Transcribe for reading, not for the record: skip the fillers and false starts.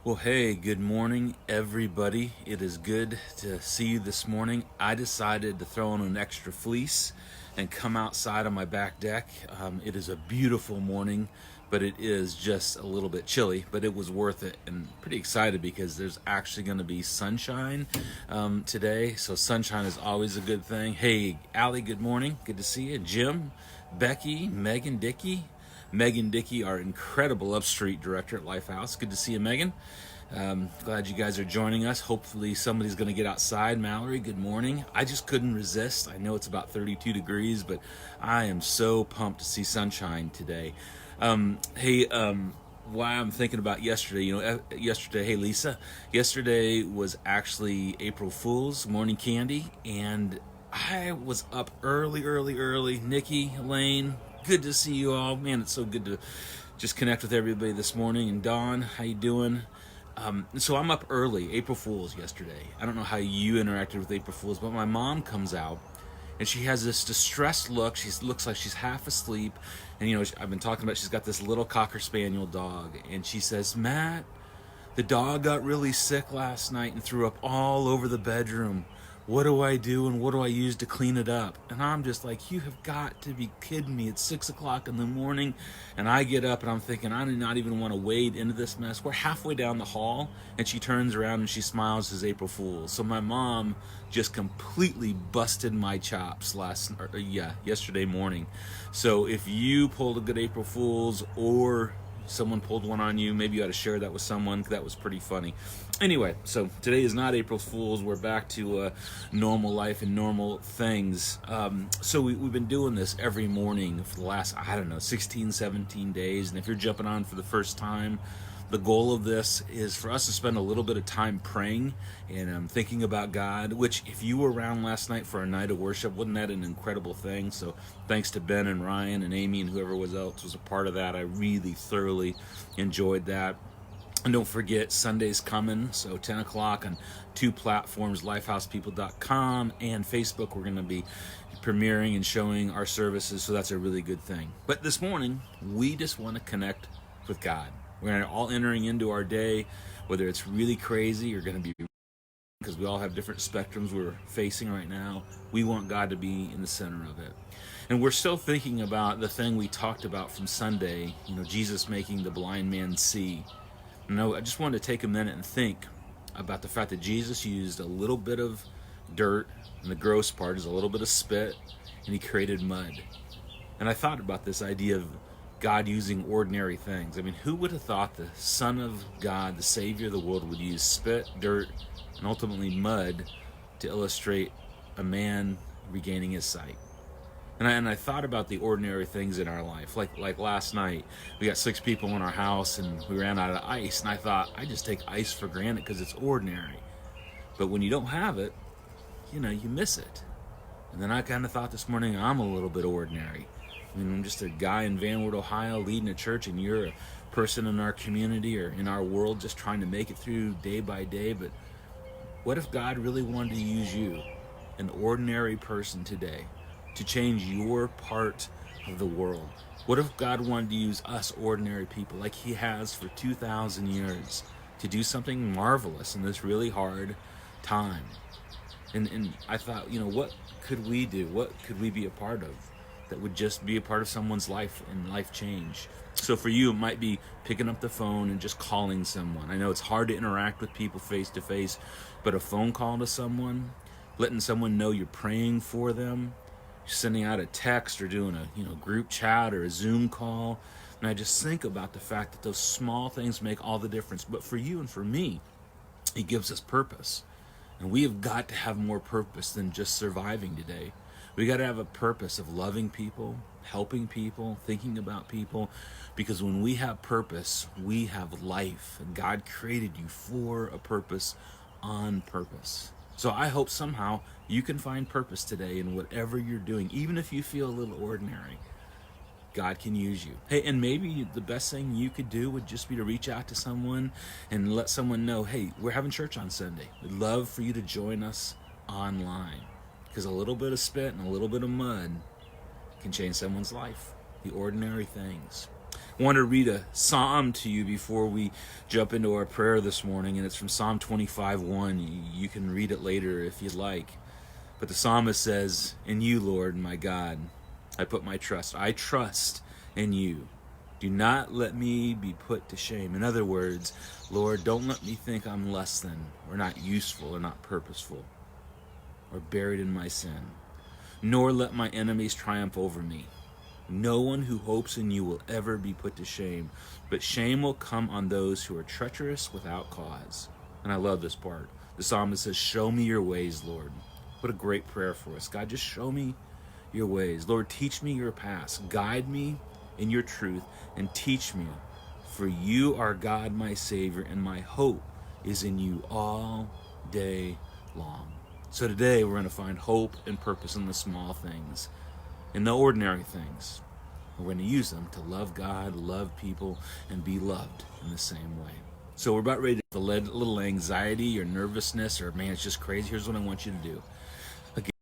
Well, hey, good morning, everybody. It is good to see you this morning. I decided to throw on an extra fleece and come outside on my back deck. It is a beautiful morning, but it is just a little bit chilly, but it was worth it. And pretty excited because there's actually going to be sunshine today. So sunshine is always a good thing. Hey, Allie, good morning. Good to see you. Jim, Becky, Megan, Dickey. Megan Dickey, our incredible Upstreet director at LifeHouse. Good to see you, Megan. Glad you guys are joining us. Hopefully somebody's going to get outside. Mallory, good morning. I just couldn't resist. I know it's about 32 degrees, but I am so pumped to see sunshine today. Why I'm thinking about yesterday, hey Lisa, yesterday was actually April Fool's morning candy, and I was up early. Nikki, Lane, good to see you all. Man, it's so good to just connect with everybody this morning. And Dawn, how you doing? So I'm up early, April Fool's yesterday. I don't know how you interacted with April Fool's, but my mom comes out and she has this distressed look. She looks like she's half asleep. And, I've been talking about she's got this little Cocker Spaniel dog. And she says, Matt, the dog got really sick last night and threw up all over the bedroom. What do I do and what do I use to clean it up? And I'm just like, you have got to be kidding me. It's 6 o'clock in the morning and I get up and I'm thinking, I do not even want to wade into this mess. We're halfway down the hall and she turns around and she smiles as April Fool's. So my mom just completely busted my chops yesterday morning. So if you pulled a good April Fool's or someone pulled one on you, maybe you ought to share that with someone. That was pretty funny. Anyway, so today is not April Fool's. We're back to normal life and normal things. So we've been doing this every morning for the last, 16, 17 days. And if you're jumping on for the first time, the goal of this is for us to spend a little bit of time praying and thinking about God, which if you were around last night for a night of worship, wasn't that an incredible thing? So thanks to Ben and Ryan and Amy and whoever else was a part of that. I really thoroughly enjoyed that. And don't forget, Sunday's coming, so 10 o'clock on two platforms, lifehousepeople.com and Facebook. We're going to be premiering and showing our services, so that's a really good thing. But this morning, we just want to connect with God. We're all entering into our day, whether it's really crazy or going to be, because we all have different spectrums we're facing right now. We want God to be in the center of it. And we're still thinking about the thing we talked about from Sunday, Jesus making the blind man see. I just wanted to take a minute and think about the fact that Jesus used a little bit of dirt, and the gross part is a little bit of spit, and he created mud. And I thought about this idea of God using ordinary things. I mean, who would have thought the Son of God, the Savior of the world, would use spit, dirt, and ultimately mud to illustrate a man regaining his sight? And I thought about the ordinary things in our life. Like last night, we got 6 people in our house and we ran out of ice. And I thought, I just take ice for granted because it's ordinary. But when you don't have it, you miss it. And then I kind of thought this morning, I'm a little bit ordinary. I mean, I'm just a guy in Van Wert, Ohio, leading a church, and you're a person in our community or in our world just trying to make it through day by day. But what if God really wanted to use you, an ordinary person today, to change your part of the world? What if God wanted to use us ordinary people like he has for 2,000 years to do something marvelous in this really hard time? And I thought, what could we do? What could we be a part of that would just be a part of someone's life and life change? So for you, it might be picking up the phone and just calling someone. I know it's hard to interact with people face to face, but a phone call to someone, letting someone know you're praying for them, sending out a text or doing a group chat or a Zoom call. And I just think about the fact that those small things make all the difference. But for you and for me, it gives us purpose. And we have got to have more purpose than just surviving today. We got to have a purpose of loving people, helping people, thinking about people. Because when we have purpose, we have life. And God created you for a purpose, on purpose. So I hope somehow you can find purpose today in whatever you're doing, even if you feel a little ordinary. God can use you. Hey, and maybe the best thing you could do would just be to reach out to someone and let someone know, hey, we're having church on Sunday. We'd love for you to join us online. Because a little bit of spit and a little bit of mud can change someone's life. The ordinary things. I want to read a psalm to you before we jump into our prayer this morning, and it's from Psalm 25:1. You can read it later if you'd like. But the psalmist says, "In you, Lord, my God, I put my trust. I trust in you. Do not let me be put to shame." In other words, Lord, don't let me think I'm less than, or not useful, or not purposeful, or buried in my sin. Nor let my enemies triumph over me. No one who hopes in you will ever be put to shame, but shame will come on those who are treacherous without cause. And I love this part. The psalmist says, "Show me your ways, Lord." What a great prayer for us. God, just show me your ways. Lord, teach me your paths. Guide me in your truth and teach me. For you are God, my Savior, and my hope is in you all day long. So today we're going to find hope and purpose in the small things, in the ordinary things. We're going to use them to love God, love people, and be loved in the same way. So we're about ready to let a little anxiety or nervousness or, man, it's just crazy. Here's what I want you to do.